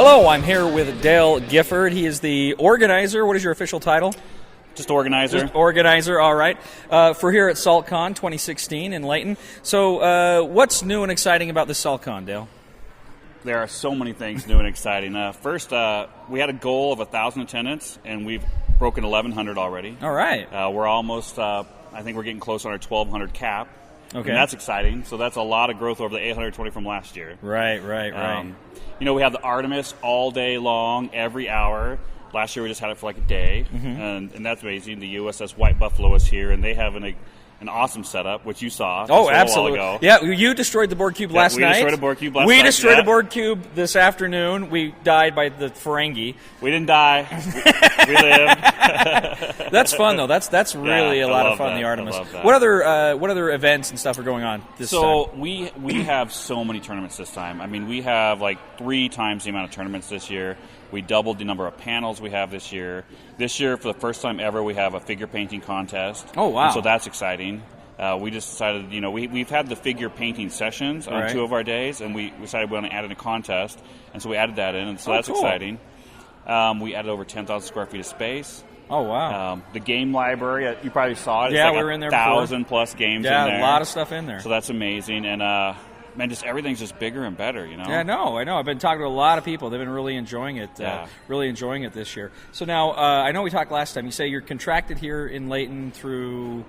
Hello, I'm here with Dale Gifford. He is the organizer. What is your official title? Just organizer. Just organizer, all right. For here at Saltcon 2016 in Layton. So what's new and exciting about this Saltcon, Dale? There are so many things new and exciting. First, we had a goal of 1,000 attendants, and we've broken 1,100 already. All right. We're almost, I think we're getting close on our 1,200 cap. Okay. And that's exciting. So that's a lot of growth over the 820 from last year. Right. You know, we have the Artemis all day long, every hour. Last year we just had it for like a day, and that's amazing. The USS White Buffalo is here, and they have an awesome setup, which you saw. Oh, absolutely. A while ago. Yeah, you destroyed the board cube last night. We destroyed a board cube last night. We destroyed a board cube this afternoon. We died by the Ferengi. We didn't die. We lived. That's fun, though. That's really a lot of fun, the Artemis. What other events and stuff are going on this time? So we have so many tournaments this time. I mean, we have like 3 times the amount of tournaments this year. We doubled the number of panels we have this year. This year, for the first time ever, we have a figure painting contest. Oh, wow. And so that's exciting. We just decided, we've had the figure painting sessions on 2 of our days, and we decided we want to add in a contest. And so we added that in, and so that's cool. exciting. We added over 10,000 square feet of space. Oh, wow. The game library, you probably saw it. It's yeah, like we were in there before. 1,000 plus games in there. Yeah, a lot of stuff in there. So that's amazing. And, man, just everything's just bigger and better, Yeah, I know. I've been talking to a lot of people. They've been really enjoying it. Really enjoying it this year. So now, I know we talked last time. You say you're contracted here in Layton through.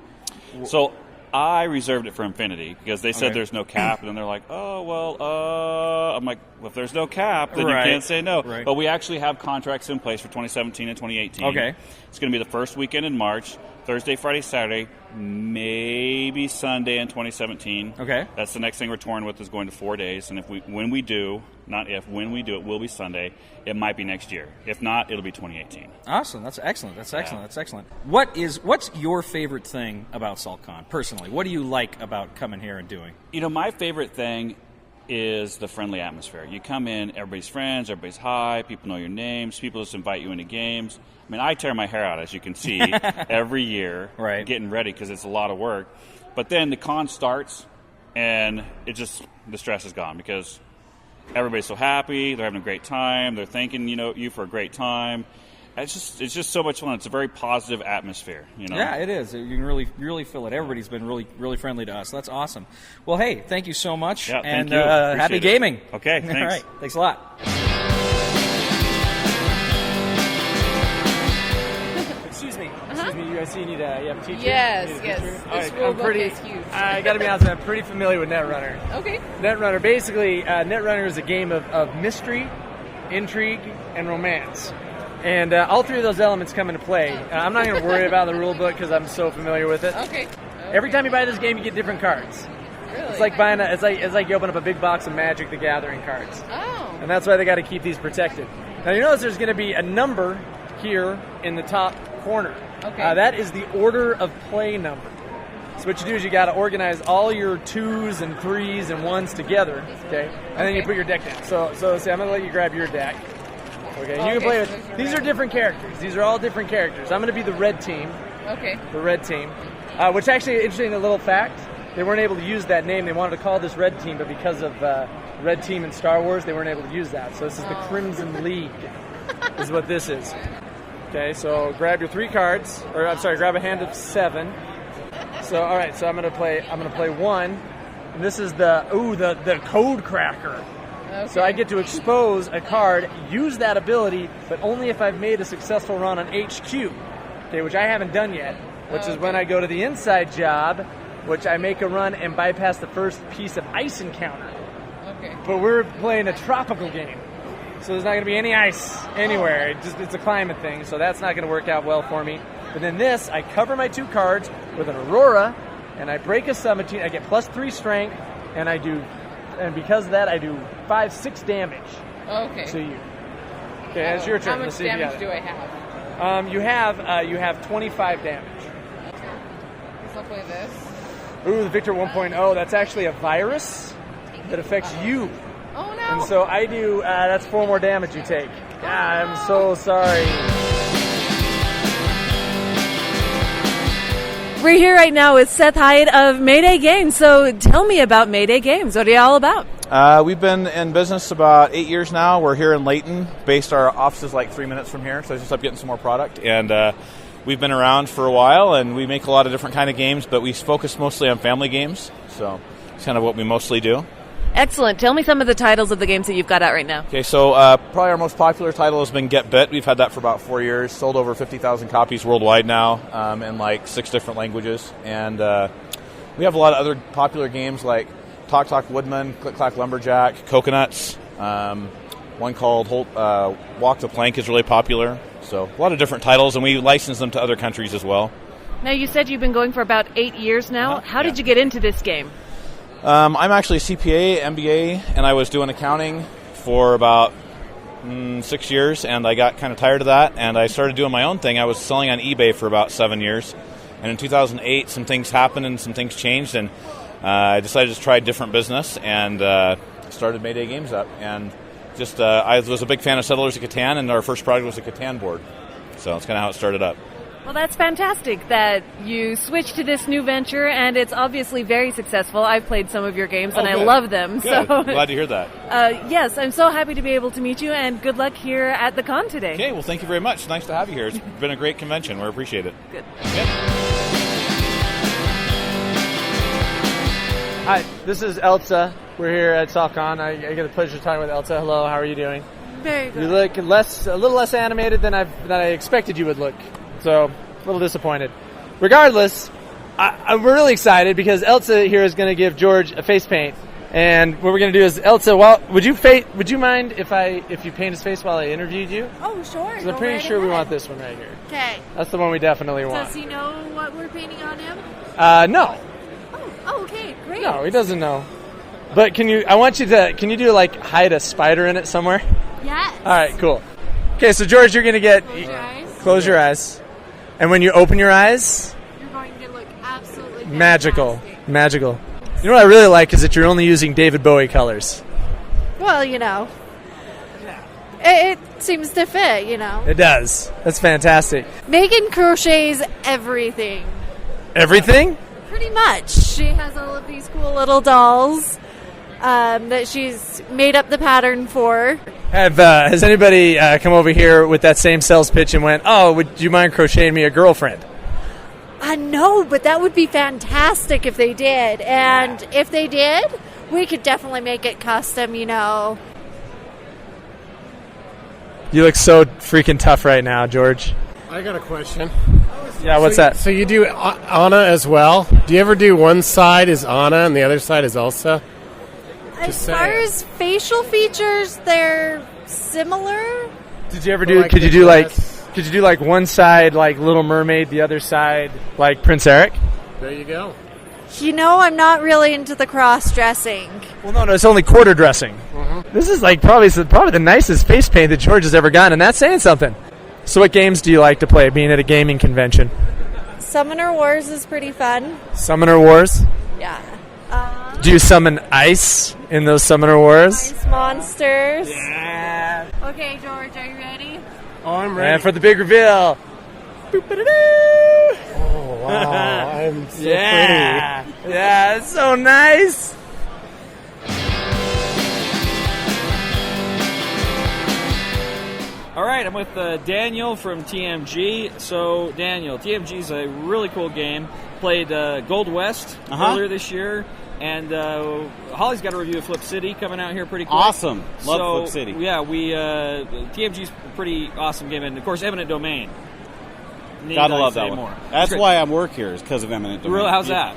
So I reserved it for infinity because they said there's no cap, and then they're like, oh well. I'm like, well, if there's no cap, then you can't say no. Right. But we actually have contracts in place for 2017 and 2018. Okay. It's going to be the first weekend in March. Thursday, Friday, Saturday, maybe Sunday in 2017. Okay. That's the next thing we're touring with, is going to 4 days. And when we do, it will be Sunday. It might be next year. If not, it'll be 2018. Awesome. That's excellent. That's excellent. What's your favorite thing about Saltcon, personally? What do you like about coming here and doing? My favorite thing is the friendly atmosphere. You come in, everybody's friends, everybody's high, people know your names, people just invite you into games. I mean, I tear my hair out, as you can see, every year, getting ready because it's a lot of work. But then the con starts, and the stress is gone because everybody's so happy, they're having a great time, they're thanking you for a great time. It's just so much fun. It's a very positive atmosphere. Yeah, it is. You can really feel it. Everybody's been really friendly to us. So that's awesome. Well, hey, thank you so much. Yeah, and thank you. Happy gaming. Okay, thanks. All right, thanks a lot. Excuse me. You guys see you have a teacher? Yes. This rulebook is huge. I got to be honest, I'm pretty familiar with Netrunner. Okay. Netrunner, basically, Netrunner is a game of mystery, intrigue, and romance. And all 3 of those elements come into play. I'm not going to worry about the rule book because I'm so familiar with it. Okay. Every time you buy this game, you get different cards. Really? It's like buying it's like you open up a big box of Magic the Gathering cards. Oh. And that's why they got to keep these protected. Now you notice there's going to be a number here in the top corner. Okay. That is the order of play number. So what you do is you got to organize all your 2s and 3s and 1s together, okay? And then you put your deck down. So see, I'm going to let you grab your deck. Okay, you can play with. These are different characters. These are all different characters. I'm going to be the red team. Okay. The red team. Which actually, interesting, a little fact. They weren't able to use that name. They wanted to call this red team, but because of red team in Star Wars, they weren't able to use that. So this is the Crimson League. Is what this is. Okay, so grab your 3 cards, or I'm sorry, grab a hand of 7. So all right, so I'm going to play 1, and this is the code cracker. Okay. So I get to expose a card, use that ability, but only if I've made a successful run on HQ, okay, which I haven't done yet, which is when I go to the inside job, which I make a run and bypass the first piece of ice encounter. Okay. But we're playing a tropical game, so there's not going to be any ice anywhere. It's a climate thing, so that's not going to work out well for me. But then this, I cover my 2 cards with an Aurora, and I break a 17. I get +3 strength, and because of that, I do 5-6 damage. Okay. To you. Okay, it's your turn. How much damage do I have? You have 25 damage. Okay. I'll play this. Ooh, the Victor 1.0. That's actually a virus that affects you. Oh no! And so I do. That's 4 more damage you take. I'm so sorry. We're here right now with Seth Hyde of Mayday Games. So tell me about Mayday Games. What are you all about? We've been in business about 8 years now. We're here in Layton, based. Our office is like 3 minutes from here, so I just up getting some more product. And we've been around for a while, and we make a lot of different kind of games, but we focus mostly on family games, so it's kind of what we mostly do. Excellent. Tell me some of the titles of the games that you've got out right now. Okay, so probably our most popular title has been Get Bit. We've had that for about 4 years, sold over 50,000 copies worldwide now in like 6 different languages. And we have a lot of other popular games like Talk Talk Woodman, Click Clack Lumberjack, Coconuts. One called Walk the Plank is really popular. So a lot of different titles, and we license them to other countries as well. Now, you said you've been going for about 8 years now. How did you get into this game? I'm actually a CPA, MBA, and I was doing accounting for about 6 years, and I got kind of tired of that, and I started doing my own thing. I was selling on eBay for about 7 years, and in 2008, some things happened and some things changed, and I decided to try a different business and started Mayday Games up. And just I was a big fan of Settlers of Catan, and our first product was a Catan board. So that's kind of how it started up. Well, that's fantastic that you switched to this new venture, and it's obviously very successful. I've played some of your games, and I love them. Good. So Glad to hear that. Yes, I'm so happy to be able to meet you, and good luck here at the con today. Okay, well, thank you very much. Nice to have you here. It's been a great convention. We appreciate it. Good. Yep. Hi, this is Elsa. We're here at Saltcon. I get the pleasure of talking with Elsa. Hello, how are you doing? Very good. You look a little less animated than I expected you would look. So, a little disappointed. Regardless, I'm really excited because Elsa here is going to give George a face paint. And what we're going to do is, Elsa, would you mind if you paint his face while I interviewed you? Oh, sure. Because I'm pretty sure we want this one right here. Okay. That's the one we definitely want. Does he know what we're painting on him? No. Oh, okay, great. No, he doesn't know. But can you do like hide a spider in it somewhere? Yes. All right, cool. Okay, so George, you're going to get... Close your eyes. Close your eyes. And when you open your eyes... You're going to look absolutely magical. fantastic. Magical. You know what I really like is that you're only using David Bowie colors. Well, it seems to fit, It does. That's fantastic. Megan crochets everything. Everything? Pretty much. She has all of these cool little dolls that she's made up the pattern for. Has anybody come over here with that same sales pitch and went, oh, would you mind crocheting me a girlfriend? No, but that would be fantastic if they did. And if they did, we could definitely make it custom, You look so freaking tough right now, George. I got a question. Yeah, what's that? So you do Anna as well? Do you ever do one side is Anna and the other side is Elsa? As far as facial features, they're similar. Did you ever do? Could you do like one side like Little Mermaid, the other side like Prince Eric? There you go. I'm not really into the cross-dressing. Well, no, it's only quarter dressing. Mm-hmm. This is like probably the nicest face paint that George has ever gotten, and that's saying something. So what games do you like to play, being at a gaming convention? Summoner Wars is pretty fun. Summoner Wars? Yeah. Do you summon ice in those Summoner Wars? Ice monsters. Yeah. Okay, George, are you ready? Oh, I'm ready. And for the big reveal. Oh, wow. I'm so pretty. Yeah, it's so nice. All right, I'm with Daniel from TMG. So, Daniel, TMG is a really cool game. Played Gold West earlier this year, and Holly's got a review of Flip City coming out here pretty quick. Awesome. Love Flip City. Yeah, TMG's a pretty awesome game, and of course, Eminent Domain. Gotta love that one. More. That's why I work here, is because of Eminent Domain. Really, how's that?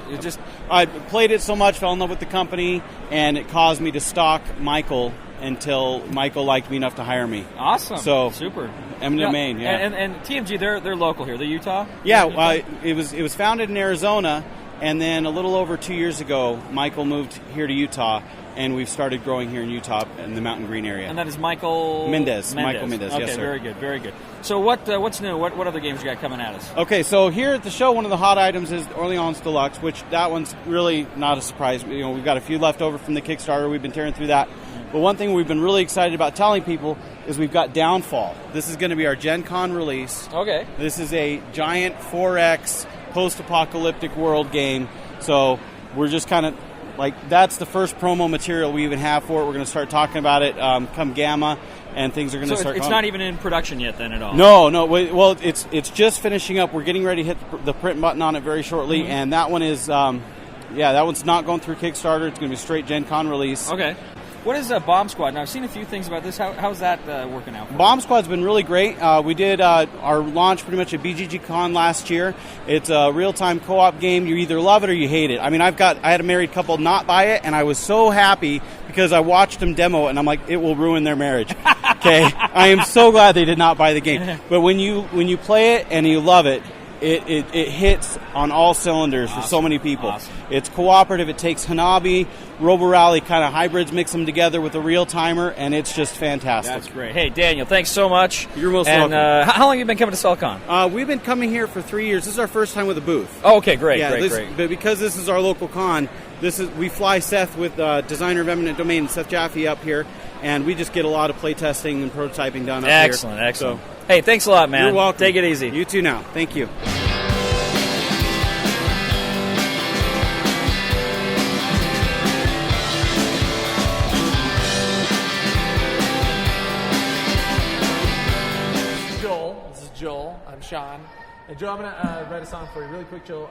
I played it so much, fell in love with the company, and it caused me to stalk Michael until Michael liked me enough to hire me. Awesome. So super. Eminent Domain, yeah. And TMG, they're local here. They're Utah. Yeah, it was founded in Arizona, and then a little over 2 years ago, Michael moved here to Utah, and we've started growing here in Utah in the Mountain Green area. And that is Michael Mendez. Michael Mendez. Okay, yes, sir. very good, very good. So what's new? What other games you got coming at us? Okay, so here at the show, one of the hot items is Orleans Deluxe, which that one's really not a surprise. We've got a few left over from the Kickstarter. We've been tearing through that. But one thing we've been really excited about telling people is we've got Downfall. This is going to be our Gen Con release. Okay. This is a giant 4X post-apocalyptic world game. So we're just kind of Like, that's the first promo material we even have for it. We're going to start talking about it come Gamma, and things are going to start. It's not even in production yet, then, at all. No. Well, it's just finishing up. We're getting ready to hit the print button on it very shortly, Mm-hmm. and that one is, that one's not going through Kickstarter. It's going to be a straight Gen Con release. Okay. What is Bomb Squad? Now, I've seen a few things about this. How's that working out? Bomb Squad's been really great. We did our launch pretty much at BGG Con last year. It's a real-time co-op game. You either love it or you hate it. I mean, I had a married couple not buy it, and I was so happy because I watched them demo it, and I'm like, it will ruin their marriage. Okay, I am so glad they did not buy the game. But when you play it and you love it, it hits on all cylinders for so many people. Awesome. It's cooperative. It takes Hanabi, Robo Rally kind of hybrids, mix them together with a real timer, and it's just fantastic. That's great. Hey, Daniel, thanks so much. You're most welcome. welcome. How long have you been coming to Saltcon? We've been coming here for 3 years. This is our first time with a booth. Oh, okay, great. But because this is our local con, we fly Seth with designer of Eminent Domain, Seth Jaffe, up here, and we just get a lot of play testing and prototyping done up here. Excellent. So, hey, thanks a lot, man. You're welcome. Take it easy. You too now. Thank you. Joel. I'm Shawn. And Joel, I'm going to write a song for you really quick, Joel.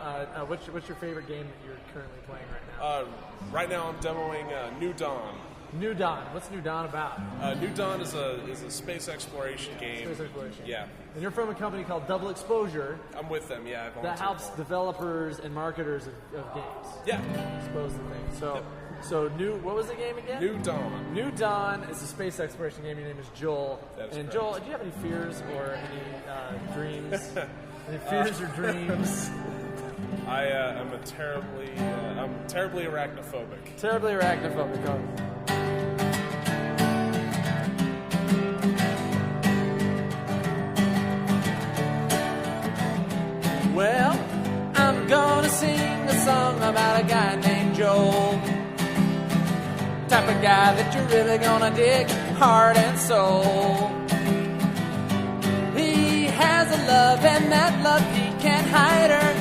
What's your favorite game that you're currently playing right now? Right now I'm demoing New Dawn. New Dawn. What's New Dawn about? New Dawn is a space exploration game. Space exploration. Yeah. And you're from a company called Double Exposure. I'm with them, yeah. That helps developers and marketers of games. Yeah. Expose the thing. So what was the game again? New Dawn. New Dawn is a space exploration game. Your name is Joel. That is and correct. Joel, do you have any fears or any dreams? Any fears or dreams? I'm terribly arachnophobic. Terribly arachnophobic. Oh. Well, I'm gonna sing a song about a guy named Joel. Type of guy that you're really gonna dig, heart and soul. He has a love, and that love he can't hide her.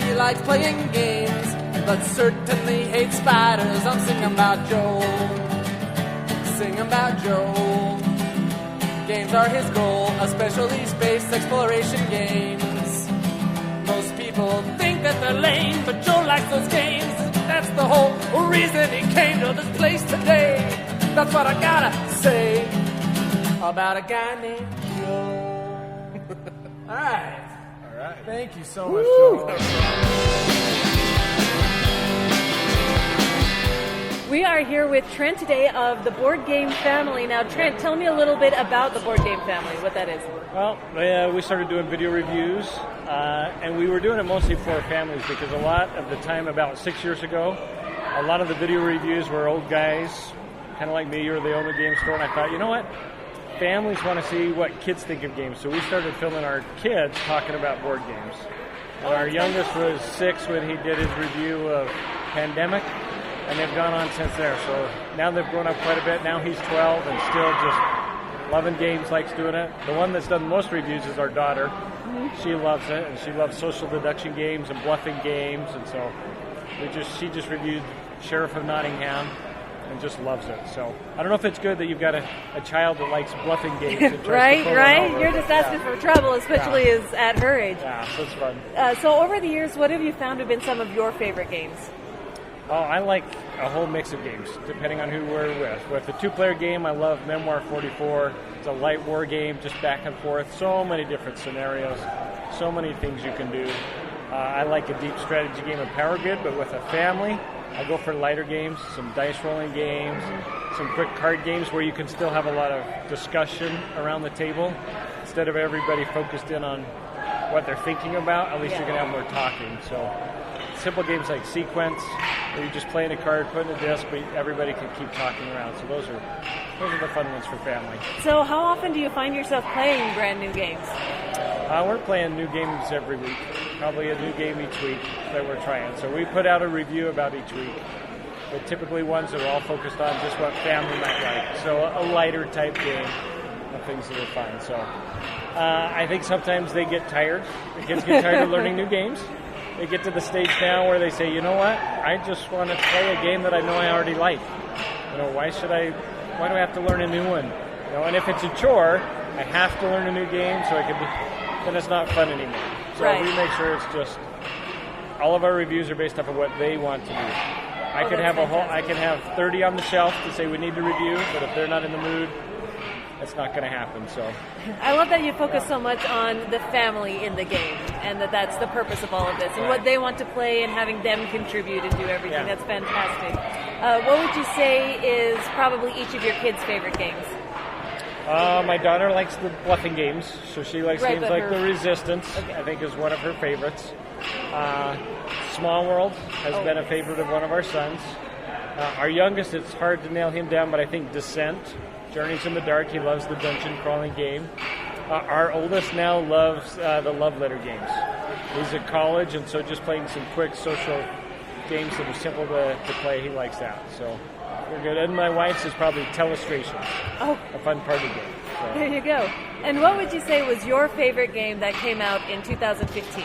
He likes playing games, but certainly hates spiders. I'm singing about Joel. Singing about Joel. Games are his goal, especially space exploration games. Most people think that they're lame, but Joe likes those games. That's the whole reason he came to this place today. That's what I gotta say about a guy named Joe. All right. Thank you so much, Joe. We are here with Trent today of the Board Game Family. Now, Trent, tell me a little bit about the Board Game Family, what that is. Well, we started doing video reviews, and we were doing it mostly for our families because a lot of the time, about 6 years ago, a lot of the video reviews were old guys, kind of like me, or they own a game store, and I thought, you know what? Families want to see what kids think of games, so we started filming our kids talking about board games. And our youngest was 6 when he did his review of Pandemic, and they've gone on since there. So now they've grown up quite a bit. Now he's 12 and still just loving games, likes doing it. The one that's done the most reviews is our daughter. She loves it, and she loves social deduction games and bluffing games, and so she just reviewed Sheriff of Nottingham and just loves it. So I don't know if it's good that you've got a child that likes bluffing games. And tries to pull them over. You're just asking for trouble, especially as at her age. Yeah, so it's fun. So over the years, what have you found have been some of your favorite games? Oh, I like a whole mix of games, depending on who we're with. With the 2-player game, I love Memoir 44. It's a light war game, just back and forth. So many different scenarios, so many things you can do. I like a deep strategy game of Power Grid, but with a family, I go for lighter games, some dice rolling games, some quick card games where you can still have a lot of discussion around the table. Instead of everybody focused in on what they're thinking about, at least you're going to have more talking. So simple games like Sequence, where you're just playing a card, putting a disc, but everybody can keep talking around. So those are the fun ones for family. So how often do you find yourself playing brand new games? We're playing new games every week, probably a new game each week that we're trying. So we put out a review about each week, but typically ones that are all focused on just what family might like. So a lighter type game of things that are fun. So I think sometimes they get tired. The kids get tired of learning new games. they get to the stage now where they say, you know what, I just want to play a game that I know I already like. Why do I have to learn a new one? And if it's a chore, I have to learn a new game so then it's not fun anymore. So we make sure it's just, all of our reviews are based off of what they want to do. I can have 30 on the shelf to say we need to review, but if they're not in the mood, it's not going to happen. So I love that you focus so much on the family in the game, and that's the purpose of all of this, and what they want to play, and having them contribute and do everything. That's fantastic. What would you say is probably each of your kids' favorite games? My daughter likes the bluffing games, so she likes games like The Resistance. I think is one of her favorites. Small World has been a favorite of one of our sons. Our youngest, it's hard to nail him down, but I think Descent, Journeys in the Dark, he loves the dungeon crawling game. Our oldest now loves the love letter games. He's at college, and so just playing some quick social games that are simple to play, he likes that. So we're good. And my wife's is probably Telestrations, a fun party game. So. There you go. And what would you say was your favorite game that came out in 2015?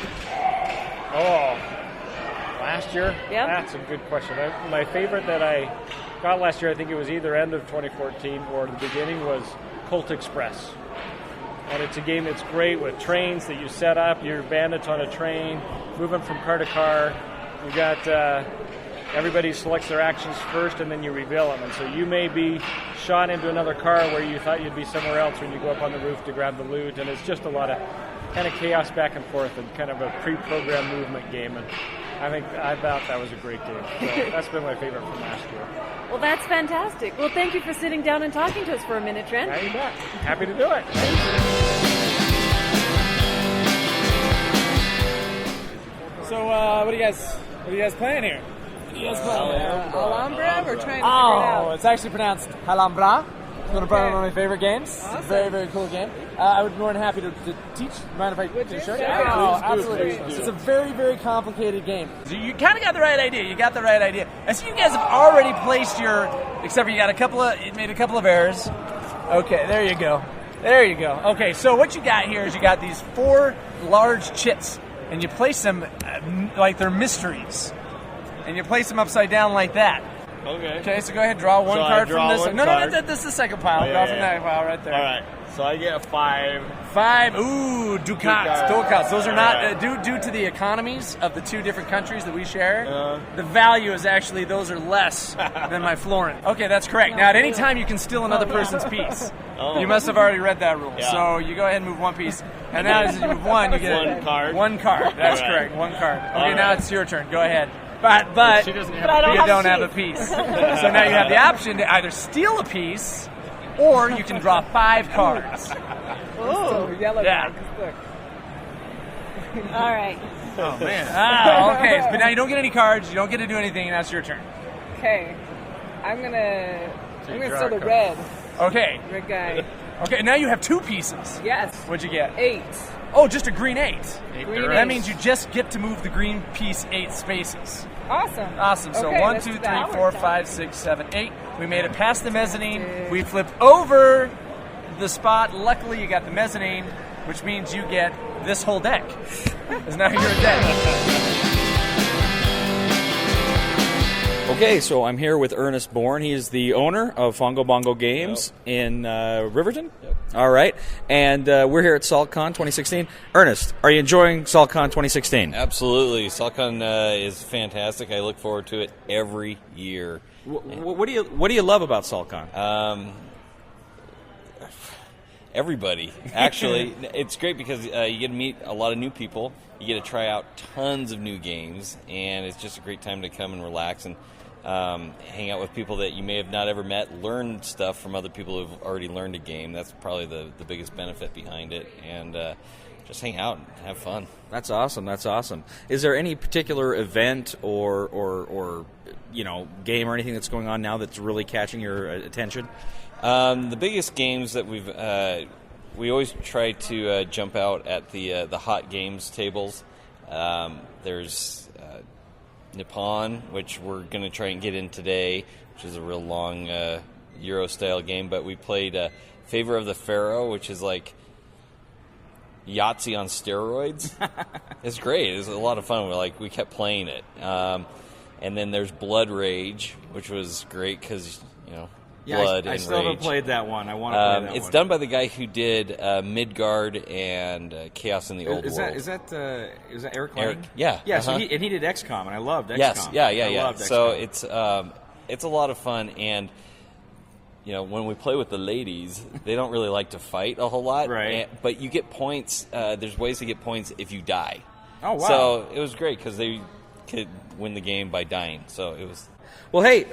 Last year? Yeah. That's a good question. My favorite that I got last year, I think it was either end of 2014 or the beginning, was Colt Express. And it's a game that's great with trains that you set up. You're bandits on a train, moving from car to car. You got everybody selects their actions first, and then you reveal them. And so you may be shot into another car where you thought you'd be somewhere else when you go up on the roof to grab the loot. And it's just a lot of kind of chaos back and forth and kind of a pre-programmed movement game. And I thought that was a great game. So that's been my favorite from last year. Well, that's fantastic. Well, thank you for sitting down and talking to us for a minute, Trent. Yeah, you bet. Happy to do it. So, what are you guys playing here? Alhambra? We're trying to figure it out. It's actually pronounced Alhambra. It's probably one of my favorite games. Awesome. It's a very, very cool game. I would be more than happy to teach. Mind if I show you? Yeah, Absolutely. It's a very, very complicated game. So you kind of got the right idea. I see you guys have already placed except for you made a couple of errors. Okay, there you go. Okay, so what you got here is you got these 4 large chits, and you place them like they're mysteries. And you place them upside down like that. Okay, so go ahead, draw one card from this. No, this is the second pile. Draw from that pile right there. All right, so I get 5. 5. Ooh, ducats. Those are not due to the economies of the 2 different countries that we share. The value is actually those are less than my florin. Okay, that's correct. Now, at any time you can steal another person's piece. You must have already read that rule. Yeah. So you go ahead and move one piece, and now as you move one, you get one card. One card. That's correct. One card. Okay, now it's your turn. Go ahead. But you don't have a piece. So now you have the option to either steal a piece, or you can draw 5 cards. Oh, yellow bags. Look. All right. Oh, man. Okay. But now you don't get any cards. You don't get to do anything, and that's your turn. Okay. I'm gonna steal the red. Okay. Red guy. Okay, now you have 2 pieces. Yes. What'd you get? 8. Oh, just a green 8. That means you just get to move the green piece 8 spaces. Awesome. So okay, 1, 2, 3, 4, 5, 6, 7, 8. We made it past the mezzanine. We flipped over the spot. Luckily, you got the mezzanine, which means you get this whole deck. Because now you're a deck. Okay, so I'm here with Ernest Bourne. He is the owner of Fongo Bongo Games in Riverton. Yep. All right, and we're here at Saltcon 2016. Ernest, are you enjoying Saltcon 2016? Absolutely. Saltcon is fantastic. I look forward to it every year. What do you love about Saltcon? Everybody. Actually, it's great because you get to meet a lot of new people. You get to try out tons of new games, and it's just a great time to come and relax and hang out with people that you may have not ever met, learn stuff from other people who've already learned a game. That's probably the biggest benefit behind it, and just hang out and have fun. That's awesome. Is there any particular event or game or anything that's going on now that's really catching your attention? The biggest games that we always try to jump out at the hot games tables. There's Nippon, which we're going to try and get in today, which is a real long Euro-style game. But we played Favor of the Pharaoh, which is like Yahtzee on steroids. It's great. It was a lot of fun. We kept playing it. And then there's Blood Rage, which was great because, blood I and still rage. haven't played that one. I want to play that It's one. done by the guy who did Midgard and Chaos in the Old World. Is that Eric Eric, Lang? yeah. Yeah, so uh-huh. he did XCOM, and I loved XCOM. Yes, yeah. I loved So XCOM. it's a lot of fun, and when we play with the ladies, they don't really like to fight a whole lot. Right. But you get points. There's ways to get points if you die. Oh, wow. So it was great because they could win the game by dying. So it was. Well, hey,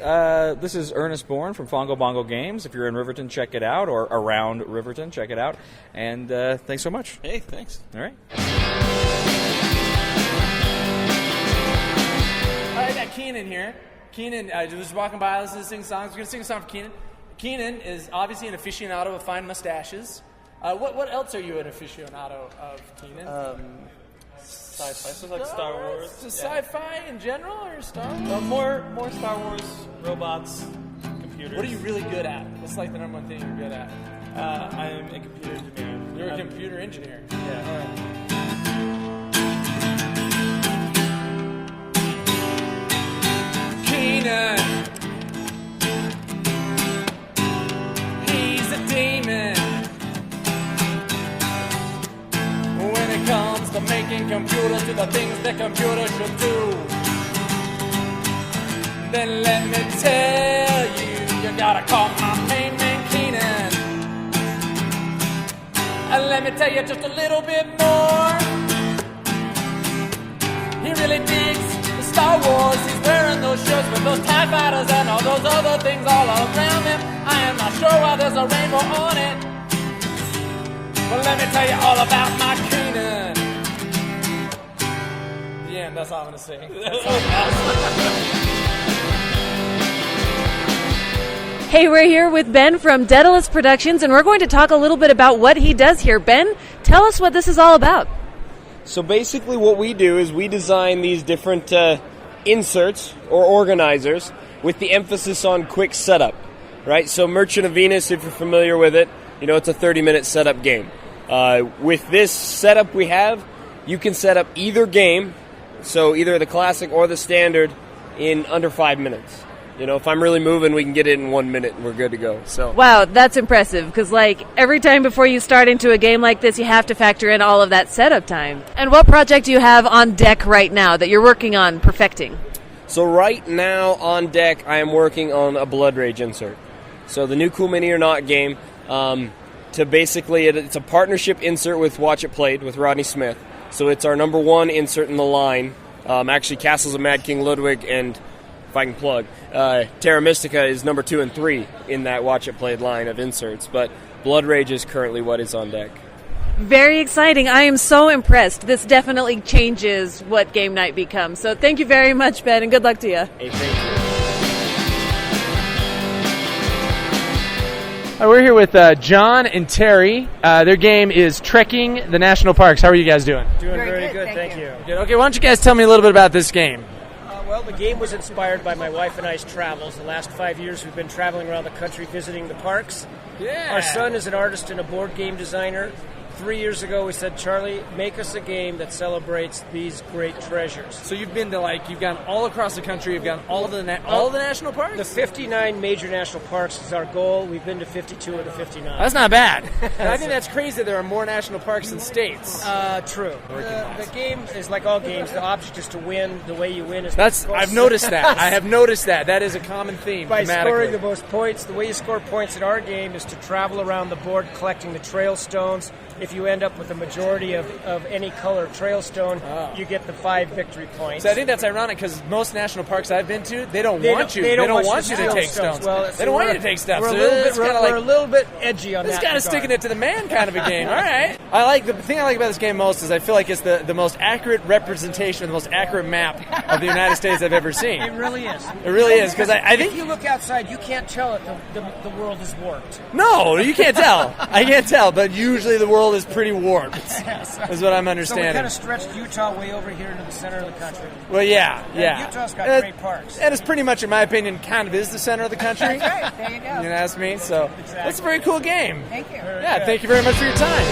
this is Ernest Bourne from Fongo Bongo Games. If you're in Riverton, check it out, or around Riverton, check it out. And thanks so much. Hey, thanks. All right. I got Keenan here. Keenan was walking by, listening to sing songs. We're going to sing a song for Keenan. Keenan is obviously an aficionado of fine mustaches. What else are you an aficionado of, Keenan? Sci-fi, so like Star Wars. Just sci-fi in general, or Star Wars? More Star Wars, robots, computers. What are you really good at? What's like the number one thing you're good at? I am a computer engineer. You're a computer engineer. Yeah. All right. Keenan, he's a demon. When it comes to making computers do the things that computers should do, then let me tell you, you gotta call my main man Keenan. And let me tell you just a little bit more. He really digs the Star Wars. He's wearing those shirts with those TIE fighters and all those other things all around him. I am not sure why there's a rainbow on it. Well, let me tell you all about my Keenan. The end, that's all I'm going to say. Hey, we're here with Ben from Deis Productions, and we're going to talk a little bit about what he does here. Ben, tell us what this is all about. So basically what we do is we design these different inserts or organizers with the emphasis on quick setup, right? So Merchant of Venus, if you're familiar with it, it's a 30-minute setup game. With this setup we have, you can set up either game, so either the classic or the standard, in under 5 minutes. If I'm really moving, we can get it in 1 minute and we're good to go. So Wow, that's impressive, because every time before you start into a game like this, you have to factor in all of that setup time. And what project do you have on deck right now that you're working on perfecting? So right now on deck, I am working on a Blood Rage insert. So the new Cool Mini or Not game, it's a partnership insert with Watch It Played with Rodney Smith. So it's our number one insert in the line. Actually, Castles of Mad King Ludwig and, if I can plug, Terra Mystica is number 2 and 3 in that Watch It Played line of inserts. But Blood Rage is currently what is on deck. Very exciting. I am so impressed. This definitely changes what game night becomes. So thank you very much, Ben, and good luck to you. Hey, thank you. We're here with John and Terry. Their game is Trekking the National Parks. How are you guys doing? Doing very good, thank you. Good. Okay, why don't you guys tell me a little bit about this game? Well, the game was inspired by my wife and I's travels. The last 5 years we've been traveling around the country visiting the parks. Yeah. Our son is an artist and a board game designer. 3 years ago we said, Charlie, make us a game that celebrates these great treasures. So you've been to you've gone all across the country, you've gone all of the national parks? The 59 major national parks is our goal. We've been to 52 of the 59. That's not bad. And I think that's crazy. There are more national parks than states. True. The game is like all games. The object is to win. The way you win is I've noticed that. I have noticed that. That is a common theme. By scoring the most points. The way you score points in our game is to travel around the board collecting the trail stones. If you end up with a majority of any color trail stone, you get the 5 victory points. So I think that's ironic because most national parks I've been to, they don't want you to take stones. Well, they don't want you to take stuff. We're a little bit edgy on that. It's kind of sticking it to the man kind of a game. All right. The thing I like about this game most is I feel like it's the most accurate representation, the most accurate map of the United States I've ever seen. It really is. It really is because I think if you look outside, you can't tell if the world is warped. No, you can't tell. I can't tell, but usually the world is pretty warped. Is what I'm understanding. So we kind of stretched Utah way over here into the center of the country. Well, yeah. Utah's got great parks. And it's pretty much, in my opinion, kind of is the center of the country. That's right. There you go. You know what I mean? So exactly. That's a very cool game. Thank you. Yeah, thank you very much for your time.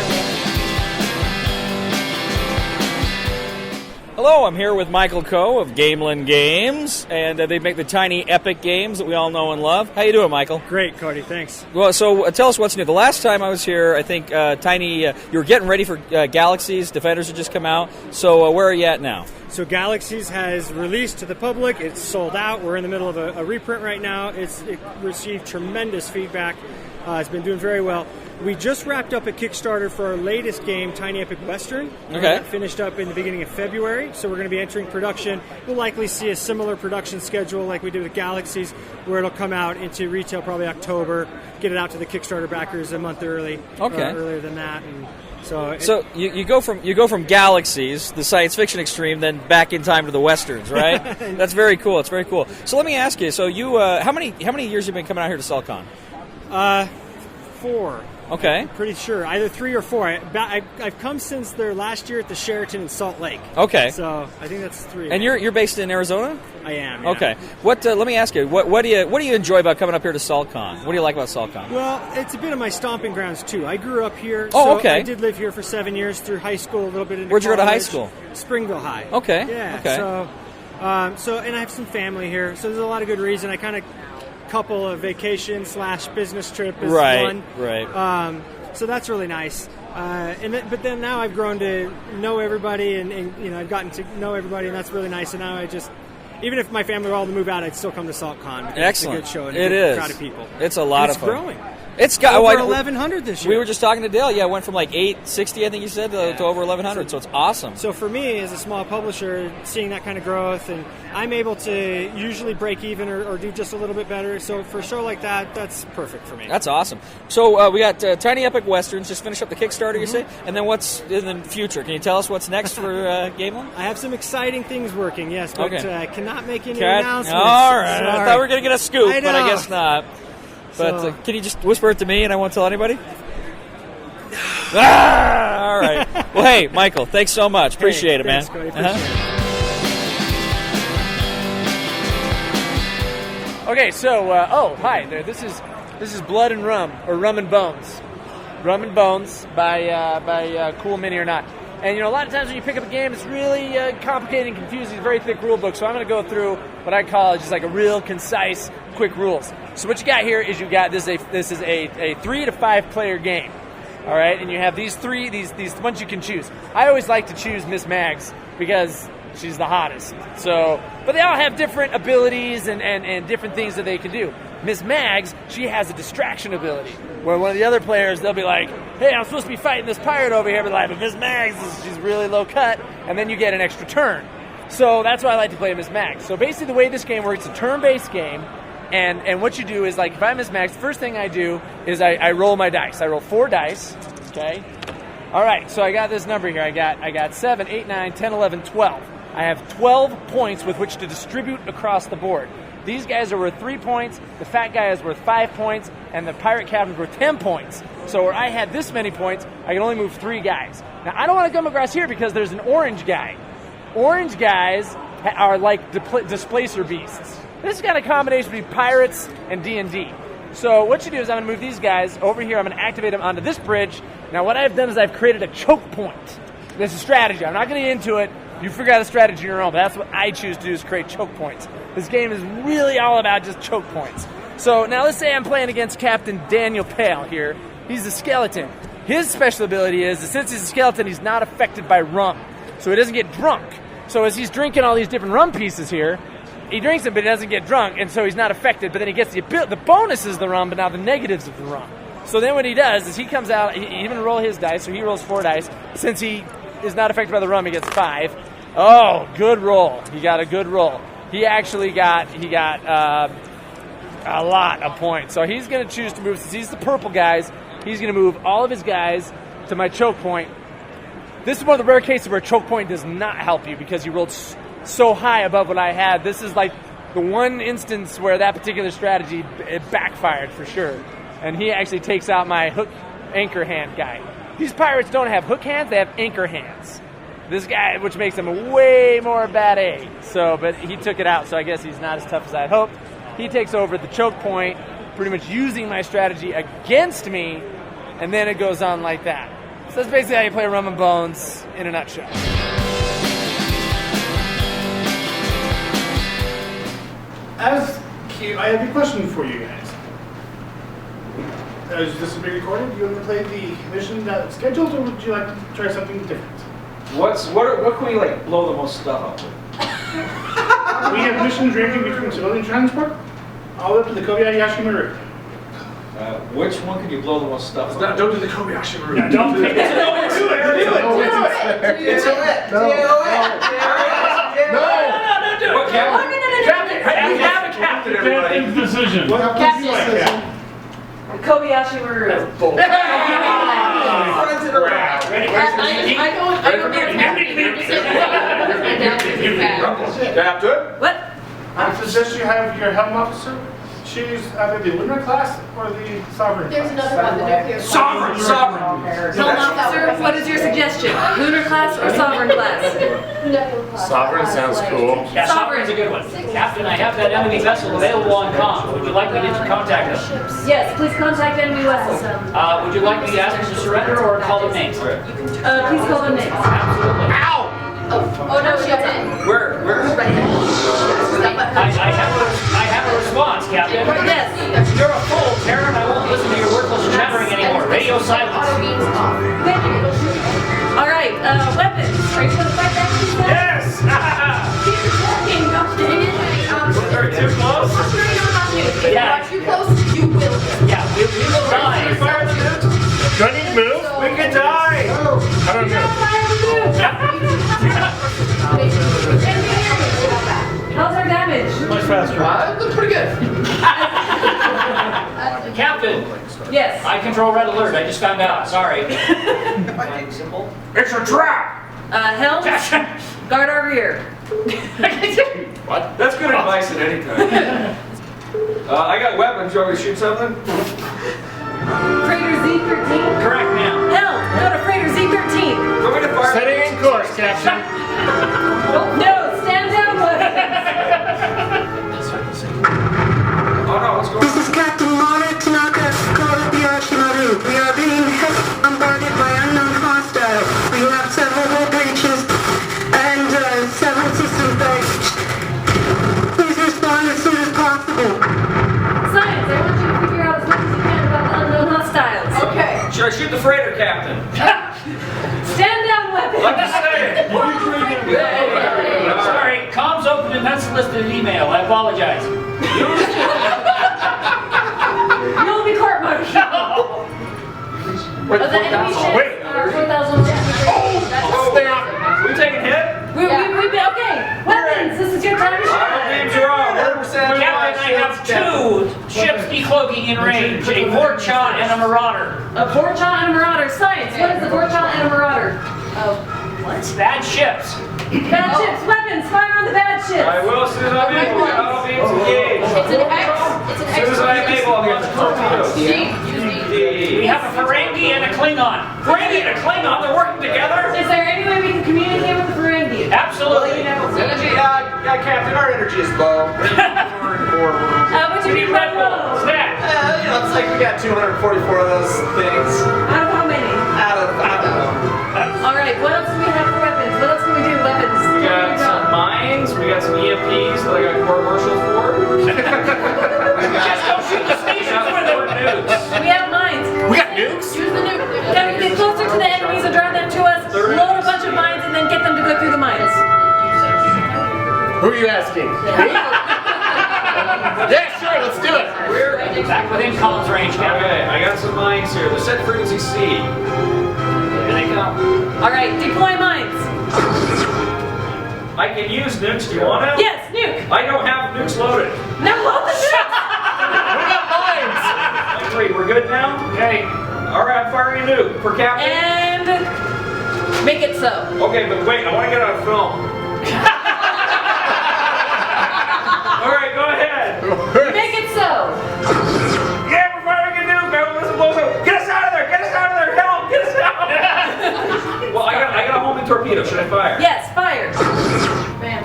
Hello, I'm here with Michael Coe of Gameland Games, and they make the tiny epic games that we all know and love. How you doing, Michael? Great, Cody. Thanks. Well, so tell us what's new. The last time I was here, I think Tiny, you were getting ready for Galaxies. Defenders had just come out. So where are you at now? So Galaxies has released to the public. It's sold out. We're in the middle of a reprint right now. It received tremendous feedback. It's been doing very well. We just wrapped up a Kickstarter for our latest game, Tiny Epic Western. Okay. That finished up in the beginning of February, so we're going to be entering production. We'll likely see a similar production schedule like we did with Galaxies, where it'll come out into retail probably October, get it out to the Kickstarter backers a month early, earlier than that. And so you go from Galaxies, the science fiction extreme, then back in time to the Westerns, right? That's very cool. It's very cool. So let me ask you. So you, how many years have you been coming out here to Saltcon? 4. Okay. Pretty sure. Either 3 or 4. I've come since their last year at the Sheraton in Salt Lake. Okay. So I think that's 3. And you're based in Arizona? I am. Yeah. Okay. What? Let me ask you. What do you enjoy about coming up here to Saltcon? What do you like about Saltcon? Well, it's a bit of my stomping grounds too. I grew up here. Oh, so okay. I did live here for 7 years through high school, a little bit into Where'd you go to high college. school? Springville High. Okay. Yeah. Okay. So and I have some family here, so there's a lot of good reason. I kind of couple a vacation / business trip as one. Right. So that's really nice. But then now I've grown to know everybody, and I've gotten to know everybody, and that's really nice. And now I just, even if my family were all to move out, I'd still come to Saltcon. Excellent. It's a good show and it a good is. crowd of people. It's a lot and of fun. It's growing. It's got over 1,100 this year. We were just talking to Dale. Yeah, it went from like 860, I think you said, to over 1,100. So it's awesome. So for me, as a small publisher, seeing that kind of growth, and I'm able to usually break even or do just a little bit better. So for a show like that, that's perfect for me. That's awesome. So we got Tiny Epic Westerns. Just finish up the Kickstarter, you say? And then what's in the future? Can you tell us what's next for Gameland? I have some exciting things working, yes, but I cannot make any All announcements. right. Sorry. I thought we were going to get a scoop, I but I know. guess not. But can you just whisper it to me and I won't tell anybody? All right. Well, hey, Michael, thanks so much. Appreciate it, man. Thanks, Cody. Appreciate it. Okay, so hi there. This is Blood and Rum, or Rum and Bones. Rum and Bones by Cool Mini or Not. And a lot of times when you pick up a game, it's really complicated and confusing. It's a very thick rule book. So I'm going to go through what I call just like a real concise, quick rules. So what you got here is this is a 3 to 5 player game. All right, and you have these ones you can choose. I always like to choose Miss Mags because she's the hottest. So, but they all have different abilities and different things that they can do. Miss Mags, she has a distraction ability, where one of the other players, they'll be like, hey, I'm supposed to be fighting this pirate over here, but Miss Mags, she's really low cut, and then you get an extra turn. So that's why I like to play Miss Mags. So basically the way this game works, it's a turn-based game, and what you do is, like, if I'm Miss Mags, the first thing I do is I roll my dice. I roll 4 dice, okay? All right, so I got this number here. I got 7, 8, 9, 10, 11, 12. I have 12 points with which to distribute across the board. These guys are worth 3 points, the fat guy is worth 5 points, and the pirate captain's worth 10 points. So where I had this many points, I can only move 3 guys. Now, I don't want to come across here because there's an orange guy. Orange guys are like displacer beasts. This is kind of a combination between pirates and D&D. So what you do is I'm going to move these guys over here. I'm going to activate them onto this bridge. Now what I've done is I've created a choke point. This is strategy. I'm not going to get into it. You figure out a strategy on your own, but that's what I choose to do is create choke points. This game is really all about just choke points. So now let's say I'm playing against Captain Daniel Pale here. He's a skeleton. His special ability is that since he's a skeleton, he's not affected by rum. So he doesn't get drunk. So as he's drinking all these different rum pieces here, he drinks them, but he doesn't get drunk, and so he's not affected. But then he gets the bonuses of the rum, but now the negatives of the rum. So then what he does is he comes out, he's going to roll his dice, so he rolls 4 dice. Since he is not affected by the rum, he gets 5. Oh, good roll. He got a good roll. He actually got a lot of points. So he's going to choose to move, since he's the purple guys, he's going to move all of his guys to my choke point. This is one of the rare cases where choke point does not help you because you rolled so high above what I had. This is like the one instance where that particular strategy, it backfired for sure. And he actually takes out my hook anchor hand guy. These pirates don't have hook hands, they have anchor hands. This guy, which makes him way more bad A. So, but he took it out, so I guess he's not as tough as I hoped. He takes over at the choke point, pretty much using my strategy against me, and then it goes on like that. So that's basically how you play Rum and Bones in a nutshell. I have a question for you guys. Is this being recorded? Do you want to play the mission that's scheduled, or would you like to try something different? What can we like blow the most stuff up with? We have missions ranging between civilian transport all up to the Kobayashi Maru. Which one could you blow the most stuff up? Don't do the Kobayashi Maru. Yeah, don't do it. Do it. It's a lit. No. What captain? Captain. We have a captain, everybody. Captain's decision. What happens you like, Captain? Kobayashi Maru. Friends in a row. Captain. What? I suggest you have your helm officer choose either the lunar class or the sovereign There's class. another one, the nuclear. Sovereign. Helm officer, what is your suggestion? Lunar class or sovereign class? Sovereign sounds cool. Yeah, Sovereign's a good one. Captain, I have that enemy vessel available on comm. Would you like me to contact them? Yes, please contact enemy vessels. Would you like me to ask them to surrender or call them names? Please call them names. Absolutely. Ow! Oh no, she did. Where? I have a response, Captain. Yes. You're a fool, Karen. I won't listen to your worthless jabbering anymore. Radio silence. Thank you. All right, weapons. Are you going to fight back? Yes! Keep talking, gosh dang it. Are too close? I'm sure you know how to do it. If you Yeah. are too close, you will. Yeah, we will die. Do I need to move? We can die. How do I move? How's our damage? Much faster. Looks pretty good. Captain, Yes. I control red alert. I just found out. Sorry. Simple. It's a trap. Helm, guard our rear. What? That's good advice at any time. I got weapons. You want me to shoot something? Freighter Z13? Correct, ma'am. Helm, go to Freighter Z13. Want me to fire? Setting in course, Captain. No, stand down, Oh no, what's going on? This is Captain Mara Tanaka, Kobayashi Maru. We are being bombarded by unknown hostiles. We have several hull breaches and several systems breached. Please respond as soon as possible. Science, I want you to figure out as much as you can about the unknown hostiles. Okay. Should I shoot the freighter, Captain? Stand down, weapons. I'm just saying. Sorry, comms open and unsolicited email. I apologize. You'll be court-martialed. The enemy ships are 4,000. We taking hit? We've been, okay. Weapons, this is your time to shine. Names are on. Captain, I have two ships decloaking in range. A Vorcha and a Marauder. A Vorcha and a Marauder. Science, what is a Vorcha and a Marauder? What? Bad ships. Bad ships, weapons, fire on the bad ships. I will as soon as I'm able. I'll be engaged. It's an X. It's an As soon as I'm able, I'll get the torpedoes. We have a Ferengi and a Klingon. Ferengi and a Klingon, they're working together? Is there any way we can communicate with the Ferengi? Absolutely. Energy, Captain, our energy is low. What do you mean by low? Snap. It's like we got 244 of those things. Out of how many? I don't know. All right, what else do we have for weapons? What else can we do with weapons? We got some mines, we got some EMPs that I got court martials for. Just don't shoot the stations with them. Nukes. We have mines. We got nukes? Use the nuke. Then we get closer to the enemies and drive them to us, load a bunch of mines, and then get them to go through the mines. Who are you asking? Me? Yeah, sure, let's do it. We're back within comms range, Captain. Okay, I got some mines here. They're set frequency C. Here they come. All right, deploy mines. I can use nukes. Do you want to? Yes, nuke. I don't have nukes loaded. Now load the nukes. We got mines. Wait, we're good now? Okay. All right, I'm firing a nuke for Captain. And make it so. Okay, but wait, I want to get on film. All right, go ahead. Make it so. Yeah, we're firing a nuke. Let's blow up. Get us out of there. Get us out of there. Help. Get us out. Well, I got a homing torpedo. Should I fire? Yes, fire. Bam.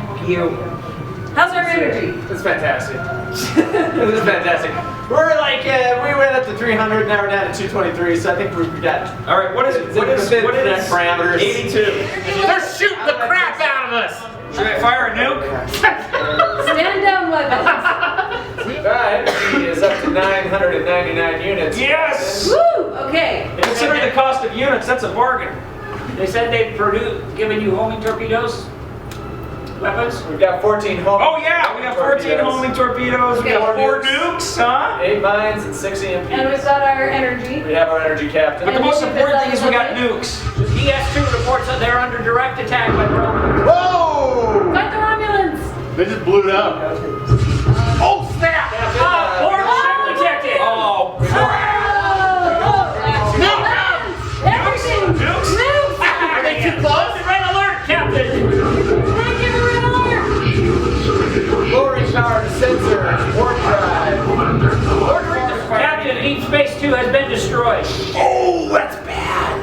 How's our energy? It's fantastic. It was fantastic. We're like, we went up to 300, now we're down to 223, so I think we've got. All right, what is it? What is parameters? 82. They're shooting the crap out of us. Should I fire a nuke? Stand down, weapons. 99 units. Yes! Woo! Okay. Considering the cost of units, that's a bargain. They said they've given you homing torpedoes? Weapons? We've got 14 homing. Oh yeah, we got 14 homing torpedoes. We got 4 nukes, huh? 8 mines and 6 EMPs. And we've got our energy. We have our energy captain. But the most important thing is we got nukes. DS2 reports that they're under direct attack by the Romulans. Whoa! Fight the Romulans! They just blew it up. Oh snap! Port ship detected! Oh, Everything! Nukes? Nukes! Are they too close? Red alert, Captain! Lowering power to sensor. Warp drive. Captain, Deep Space 2 has been destroyed. Oh, that's bad.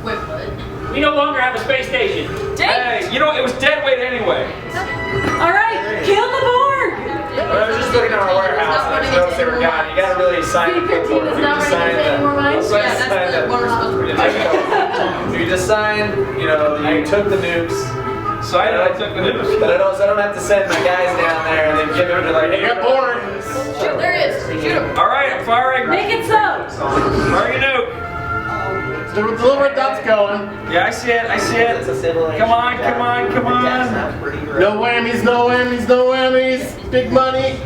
Wait, what? We no longer have a space station. Hey, you know, it was dead weight anyway. Alright, kill the Borg! I was just looking at our warehouse and I noticed they were gone. You gotta really sign the clip for it. is not ready to take any more mines? Yeah, that's the one we're supposed to do. You just signed, you know, you took the nukes. So I took the nukes. But I don't have to send my guys down there and then give them to like, hey, you're bored. Shoot, there he is. Shoot him. All right, I'm firing. Make it so! Firing a nuke. Deliver that's going. Yeah, I see it. I see it. Come on, come on, come on. No whammies, no whammies, no whammies. Big money.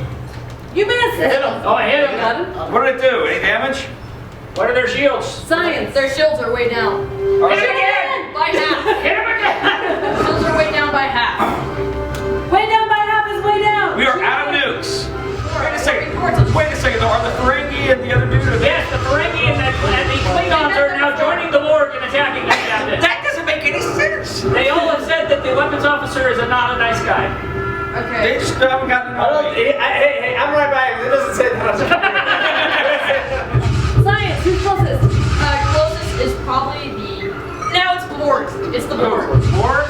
You missed it! Hit him. Oh, I hit him. What did it do? Any damage? What are their shields? Science! Their shields are way down. Hit him again! By half. Hit him again! Shields are way down by half. Way down by half is way down! We are out of nukes. Wait a second. Wait a second, though. Are the Ferengi and the other dude? Yes, the Ferengi and the Klingons are now joining the Borg and attacking us, Captain. That doesn't make any sense. They all have said that the weapons officer is not a nice guy. Okay. They just haven't gotten Hey, I'm right back. It doesn't say that. Science, who's closest? Closest is probably the... Now it's Borg. It's the Borg. Borg?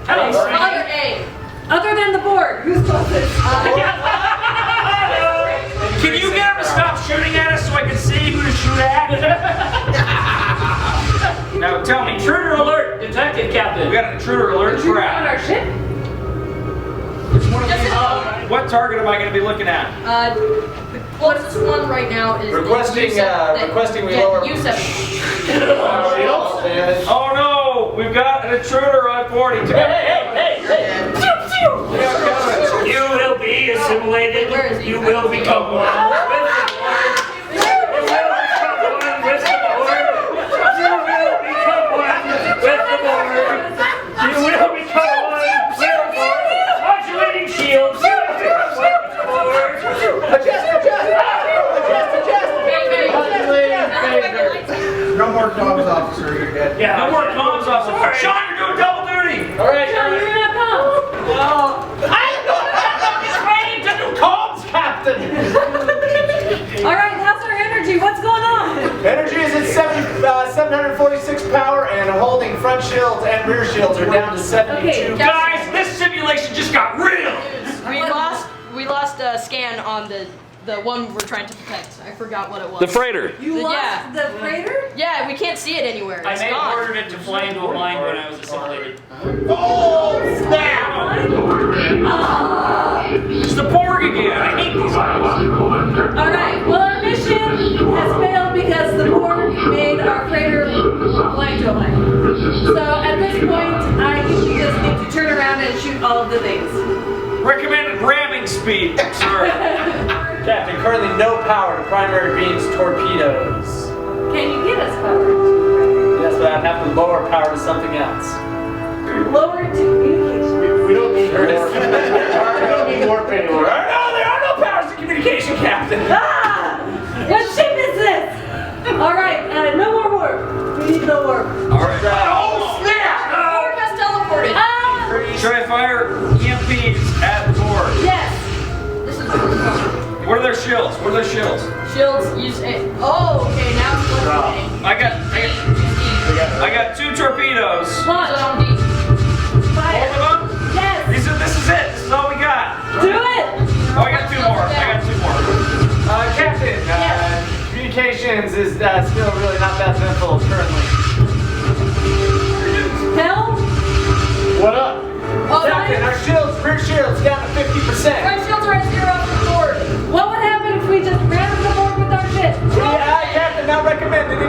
Hello, Other A. Other than the Borg, who's closest? Can you get him to stop shooting at us so I can see who to shoot at? Now tell me. Intruder alert detected, Captain. We got an intruder alert On trap. our ship? What target am I going to be looking at? The closest one right now is Requesting we lower. U7. Oh no! We've got an intruder on board. Hey! You will be assimilated. You will become one with the Borg. You will become one with the Borg. You will become one with the Borg. You will become one with the Borg. Modulating shields. You will become one with the Borg. Adjust. No more comms officer, you're dead. Yeah, no more comms officer. Shawn, you're doing double duty. All right, Shawn, you're gonna have comms! well, I'm training to do comms, Captain. Alright, how's our energy? What's going on? Energy is at 746 power and holding front shields and rear shields are down to 72. Okay, Guys, this simulation just got real. We lost a scan on the one we're trying to protect. I forgot what it was. The freighter. You lost the freighter? Yeah, we can't see it anywhere. I It's may have gone. ordered it to fly into a mine when I was assimilated. Oh, snap! It's the Borg again. I hate these guys. Alright, well our mission has failed because the Borg made our freighter blind to a mine. So at this point, I think we just need to turn around and shoot all of the things. Recommended ramming speed, sir. Captain, currently no power to primary beams torpedoes. Can you get us power? Yes, but I'd have to lower power to something else. Lower to communication. We don't need her. We don't need warp anymore. No, there are no powers to communication, Captain. Ah! What ship is this? Alright, no more warp. We need no warp. All right. Oh, snap! Borg has teleported. Ah! Should I fire EMPs at the Borg? Yes. This is What are their shields? What are their shields? shields. Use A. Oh, okay. Now it's teleporting. I got 2 torpedoes. Launch. Use it on D. Fire. Both of them? Yes. This is it. This is all we got. Do it. Oh, I got 2 more. Captain, communications is still really not that eventful currently. Hell? What up? Oh, Captain, our rear shields down to 50%. Right shields are at 0 for the board. What would happen if we just ran to the Borg with our ship. Yeah, Captain, not recommended.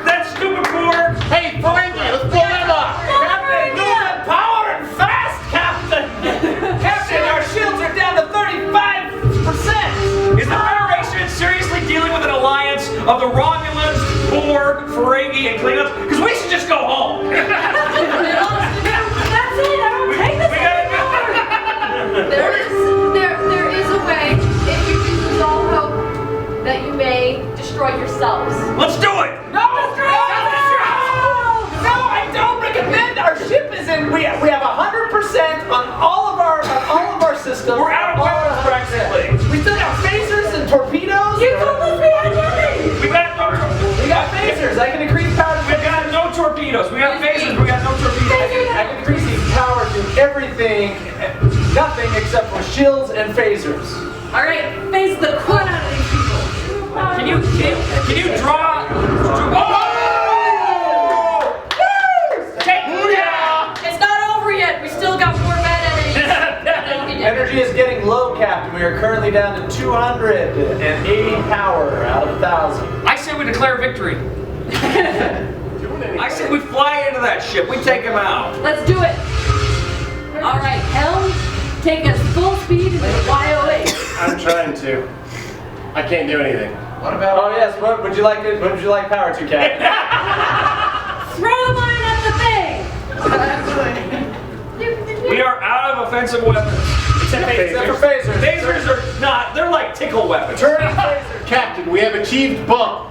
That stupid board! Hey, Ferengi, let's pull them off! Captain, moving power and fast, Captain! Captain, our shields are down to 35%! Is the Federation seriously dealing with an alliance of the Romulans, Borg, Ferengi, and Klingons? Because we should just go home! That's it, I don't take this anymore! There is a way, if you do lose all hope, that you may destroy yourselves. Let's do it! No, I don't recommend. Our ship is in. We have 100% on all of our systems. We're out of weapons practically. We still got phasers and torpedoes. You told us we had nothing. We got phasers. I can increase power. We got no torpedoes. We got phasers. We got no torpedoes. I can increase the power to everything, nothing except for shields and phasers. All right, phase the crap out of these people. Can you draw? It's not over yet. We still got more bad enemies. Energy is getting low, Captain. We are currently down to 280 power out of 1,000. I say we declare victory. I say we fly into that ship. We take him out. Let's do it. All right, helm, take us full speed into the YOA. I'm trying to. I can't do anything. What about? Oh yes. What would you like? What would you like power to, Captain? Throw mine at the thing. We are out of offensive weapons. Except for phasers. Phasers are not. They're like tickle weapons. Turning phaser. Captain, we have achieved bump.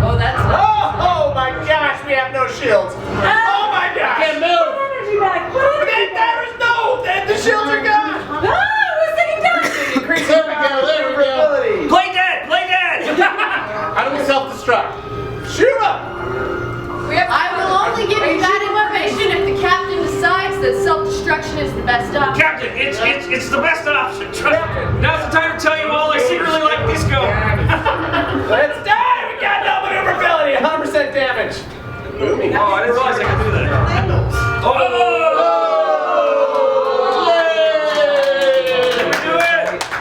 Oh, that's. Oh my gosh, we have no shields. Oh my gosh. Can't move. Energy back. There is no. The shields are gone. We're sitting down. Increase There we go. There we go. Play dead. Play dead. How do we self-destruct? Shoot up. I will only give you that information if the captain decides that self-destruction is the best option. Captain, it's the best option. Now's the time to tell you all I secretly like disco. Let's die. We got no maneuverability. 100% damage. Oh, I didn't realize I could do that. Oh!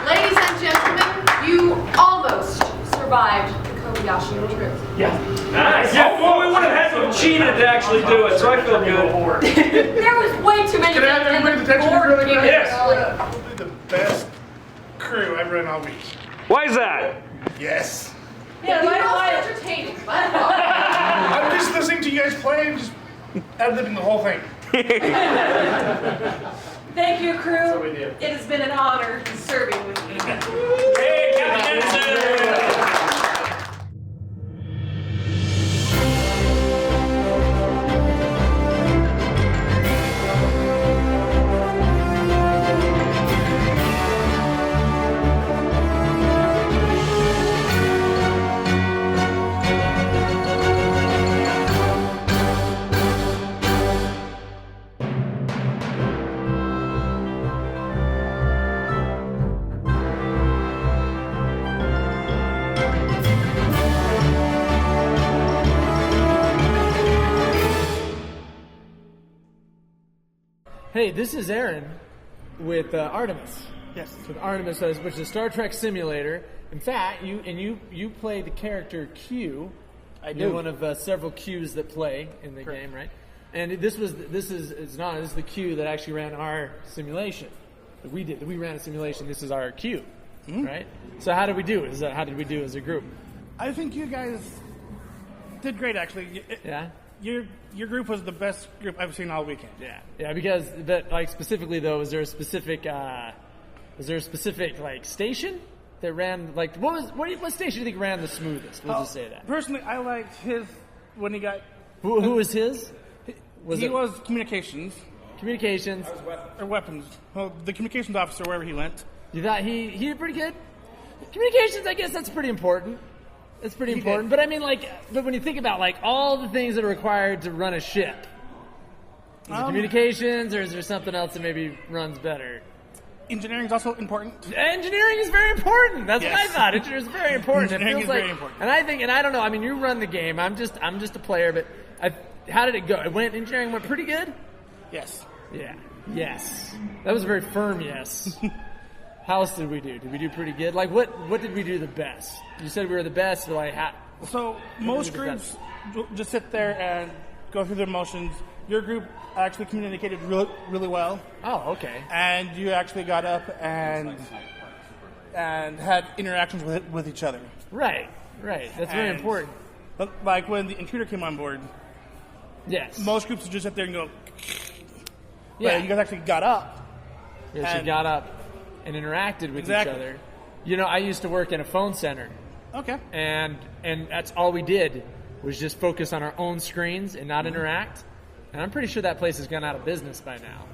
Ladies and gentlemen, you almost survived the Kobayashi trip. Yeah. Nice. Yeah, well, we would have had to have cheated to actually do it, so I feel good. There was way too many. Can I have everybody's attention really quick? Yes. Probably the best crew I've run all week. Why is that? Yes. Yeah, it's also entertaining. I'm just listening to you guys play and just ad-libbing the whole thing. Thank you, crew. It has been an honor serving with you. Hey, Captain Henderson! Hey, this is Aaron with Artemis. Yes. With Artemis, which is a Star Trek simulator. In fact, you play the character Q. I do. You're one of several Qs that play in the game, right? And this is the Q that actually ran our simulation. We ran a simulation. This is our Q, right? So how did we do? How did we do as a group? I think you guys did great, actually. Yeah. Your group was the best group I've seen all weekend. Yeah, because specifically though, is there a specific like station that ran like what station do you think ran the smoothest? We'll just say that. Personally, I liked his when he got. Who was his? He was communications. Communications or weapons. Well, the communications officer wherever he went. You thought he did pretty good. Communications, I guess that's pretty important. It's pretty important, but I mean, but when you think about all the things that are required to run a ship, is it communications, or is there something else that maybe runs better? Engineering is also important. Engineering is very important. That's what I thought. Engineering is very important. Engineering is very important. And I don't know. I mean, you run the game. I'm just a player, but how did it go? Engineering went pretty good? Yes. Yeah. Yes. That was a very firm yes. How else did we do? Did we do pretty good? Like, what did we do the best? You said we were the best, but like, how? So most groups just sit there and go through their motions. Your group actually communicated really well. Oh, okay. And you actually got up and had interactions with each other. Right. That's very important. Like when the intruder came on board. Yes. Most groups would just sit there and go. Yeah. But you guys actually got up. Yeah, she got up and interacted with each other. You know, I used to work in a phone center. Okay. And that's all we did was just focus on our own screens and not interact. And I'm pretty sure that place has gone out of business by now.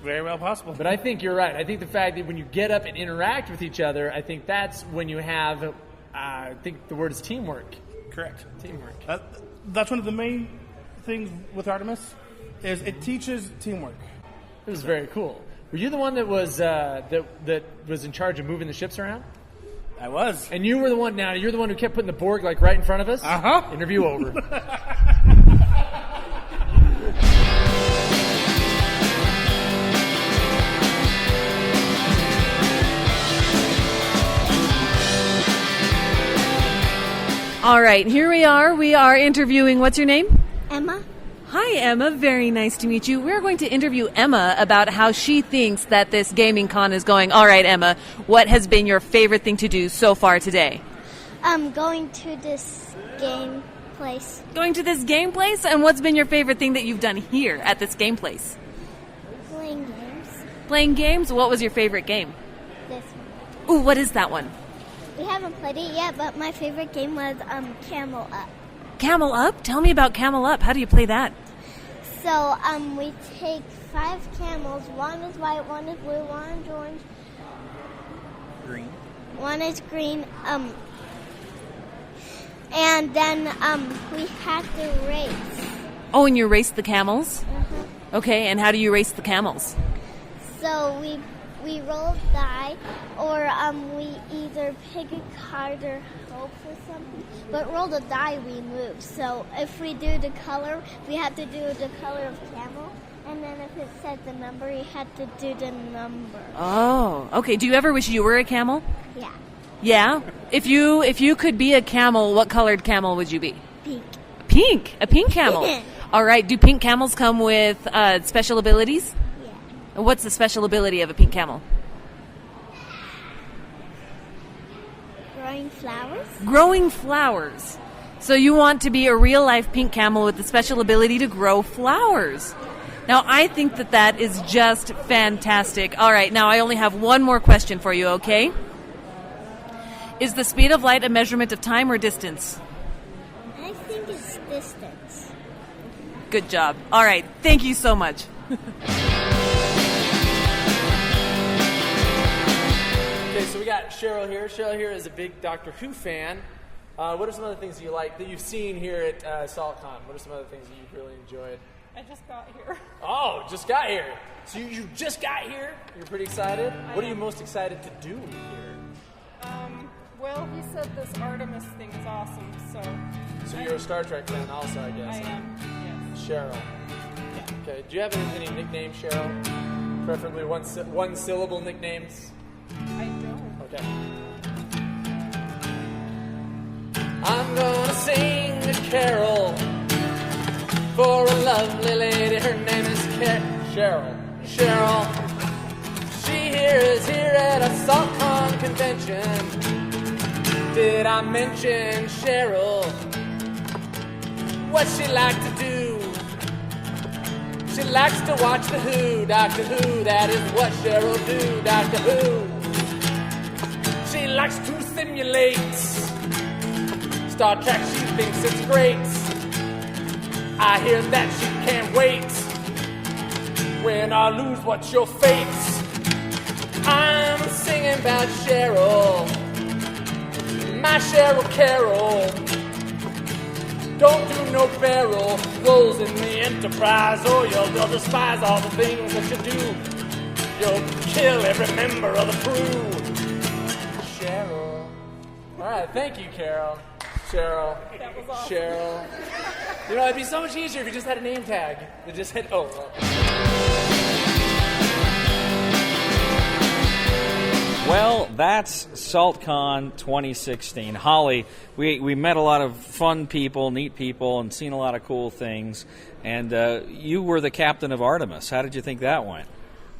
Very well possible. But I think you're right. I think the fact that when you get up and interact with each other, I think that's when you have, I think the word is teamwork. Correct. Teamwork. That's one of the main things with Artemis, is it teaches teamwork. It was very cool. Were you the one that was that was in charge of moving the ships around? I was. And you were the one. Now you're the one who kept putting the Borg like right in front of us. Interview over. All right, here we are. We are interviewing, what's your name? Emma. Hi, Emma. Very nice to meet you. We're going to interview Emma about how she thinks that this gaming con is going. All right, Emma, what has been your favorite thing to do so far today? Going to this game place. Going to this game place? And what's been your favorite thing that you've done here at this game place? Playing games. Playing games? What was your favorite game? This one. Ooh, what is that one? We haven't played it yet, but my favorite game was Camel Up. Camel Up? Tell me about Camel Up. How do you play that? So we take 5 camels. One is white, one is blue, one is orange. Green. One is green. And then we had to race. Oh, and you race the camels? Uh-huh. Okay, and how do you race the camels? So we roll die, or we either pick a card or hope for something. But roll the die, we move. So if we do the color, we have to do the color of camel. And then if it said the number, you had to do the number. Oh, okay. Do you ever wish you were a camel? Yeah. Yeah? If you could be a camel, what colored camel would you be? Pink. Pink? A pink camel. All right. Do pink camels come with special abilities? Yeah. What's the special ability of a pink camel? Growing flowers. Growing flowers. So you want to be a real-life pink camel with the special ability to grow flowers. Now, I think that is just fantastic. All right. Now, I only have one more question for you, okay? Is the speed of light a measurement of time or distance? I think it's distance. Good job. All right. Thank you so much. Okay, so we got Cheryl here. Cheryl here is a big Doctor Who fan. What are some other things you like that you've seen here at Saltcon? What are some other things that you've really enjoyed? I just got here. Oh, just got here. So you just got here? You're pretty excited? What are you most excited to do here? Well, he said this Artemis thing is awesome, so... So you're a Star Trek fan also, I guess. I am, yes. Cheryl. Yeah. Okay, do you have any nicknames, Cheryl? Preferably one syllable nicknames? I don't. Okay. I'm gonna sing a carol for a lovely lady. Her name is Cheryl. Cheryl. She is here at a Saltcon convention. Did I mention Cheryl? What she like to do? She likes to watch the Who, Doctor Who. That is what Cheryl do, Doctor Who. She likes to simulate Star Trek. She thinks it's great. I hear that she can't wait. Win or lose, what's your fate? I'm singing about Cheryl, my Cheryl Carol. Don't do no barrel rolls in the Enterprise, or you'll despise all the things that you do. You'll kill every member of the crew. Cheryl. All right, thank you, Carol. Cheryl. That was awesome. Cheryl. You know, it'd be so much easier if you just had a name tag. They just hit, oh. Well, that's Saltcon 2016. Holly, we met a lot of fun people, neat people, and seen a lot of cool things. And you were the captain of Artemis. How did you think that went?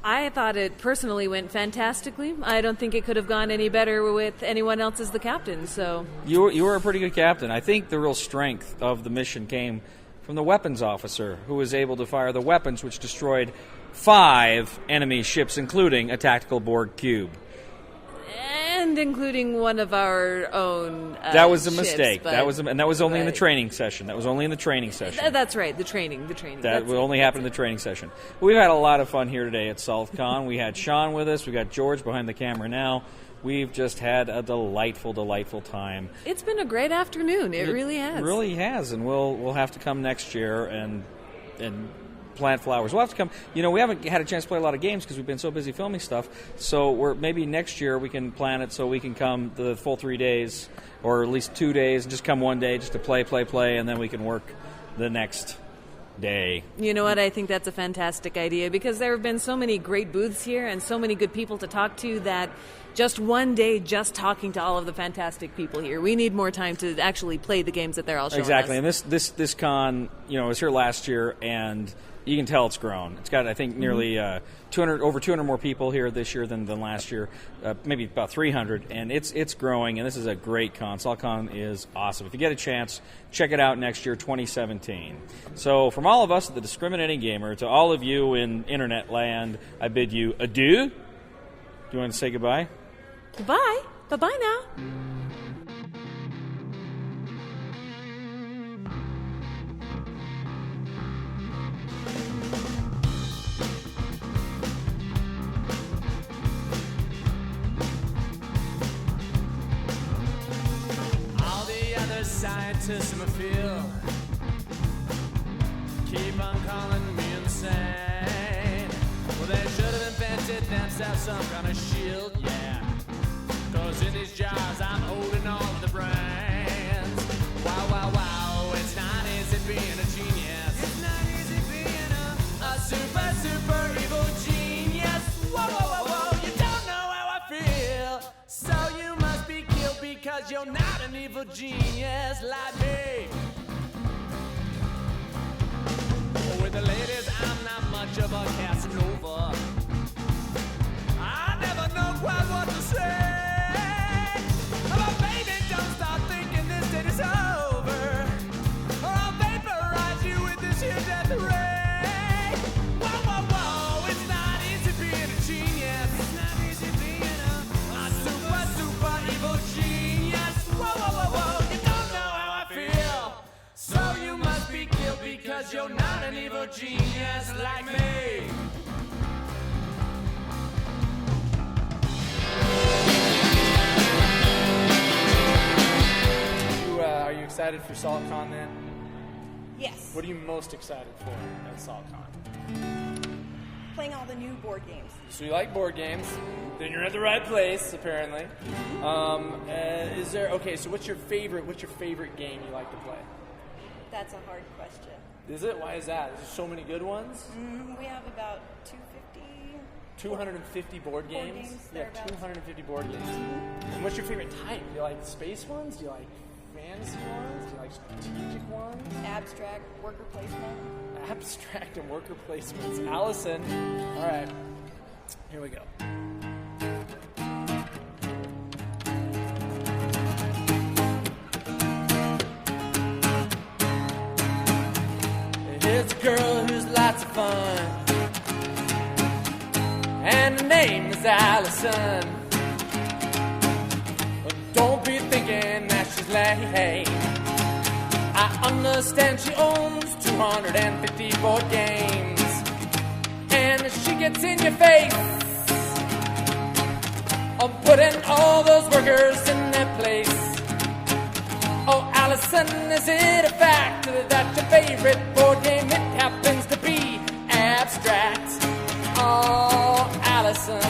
I thought it personally went fantastically. I don't think it could have gone any better with anyone else as the captain. So You were a pretty good captain. I think the real strength of the mission came from the weapons officer, who was able to fire the weapons which destroyed 5 enemy ships, including a tactical Borg cube. and including one of our own. That was a ships, mistake. but- That was only in the right. training session. That was only in the training session. That's right. The training. That That's will only happen in the training session. We've had a lot of fun here today at Saltcon. We had Shawn with us. We got George behind the camera now. We've just had a delightful, delightful time. It's been a great afternoon. It really has. Really has, and we'll have to come next year and plant flowers. We'll have to come. You know, we haven't had a chance to play a lot of games because we've been so busy filming stuff. So maybe next year we can plan it so we can come the full 3 days, or at least 2 days, and just come one day just to play, and then we can work the next day. You know what? I think that's a fantastic idea because there have been so many great booths here and so many good people to talk to that just one day just talking to all of the fantastic people here. We need more time to actually play the games that they're all showing Exactly, us. and this con, was here last year, and you can tell it's grown. It's got, I think, nearly 200 more people here this year than last year, maybe about 300, and it's growing, and this is a great con. Saltcon is awesome. If you get a chance, check it out next year, 2017. So from all of us at The Discriminating Gamer to all of you in internet land, I bid you adieu. Do you want to say goodbye? Goodbye. Bye-bye now. All the other scientists in the field keep on calling me insane. Well, they should have invented themselves some kind of shield, yeah. 'Cause in these jars I'm holding all of the brains. Wow, wow, wow, it's not easy being a genius. It's not easy being a super evil genius. Whoa, whoa, whoa, whoa, you don't know how I feel. So you must be killed because you're not an evil genius like me. With the ladies, I'm not much of a Casanova. I never know quite what to say. But baby, don't start thinking this day is over, or I'll vaporize you with this here death ray. Whoa, whoa, whoa, it's not easy being a genius. It's not easy being a super evil genius. Whoa, whoa, whoa, whoa, you don't know how I feel. So you must be killed because you're not an evil genius like me. Are you excited for Saltcon then? Yes. What are you most excited for at Saltcon? Playing all the new board games. So you like board games? Then you're at the right place, apparently. So what's your favorite game you like to play? That's a hard question. Is it? Why is that? There's so many good ones. We have about 250 board games? Yeah, thereabouts. 250 board games. And what's your favorite type? Do you like space ones? Do you like fantasy ones? Do you like strategic ones? Abstract, worker placement. Abstract and worker placements. Allison. All right. Here we go. Here's a girl who's lots of fun, and her name is Allison. But don't be thinking that she's lame. I understand she owns 250 board games, and if she gets in your face, I'm putting all those workers in their place. Oh, Allison, is it a fact that your favorite board game, it happens to be abstract? Oh, Allison,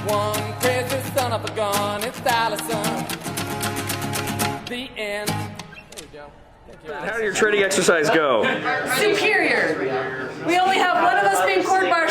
one crazy son of a gun, it's Allison. The end. There we How did your training exercise go? Superior. We only have one of us being court-martialed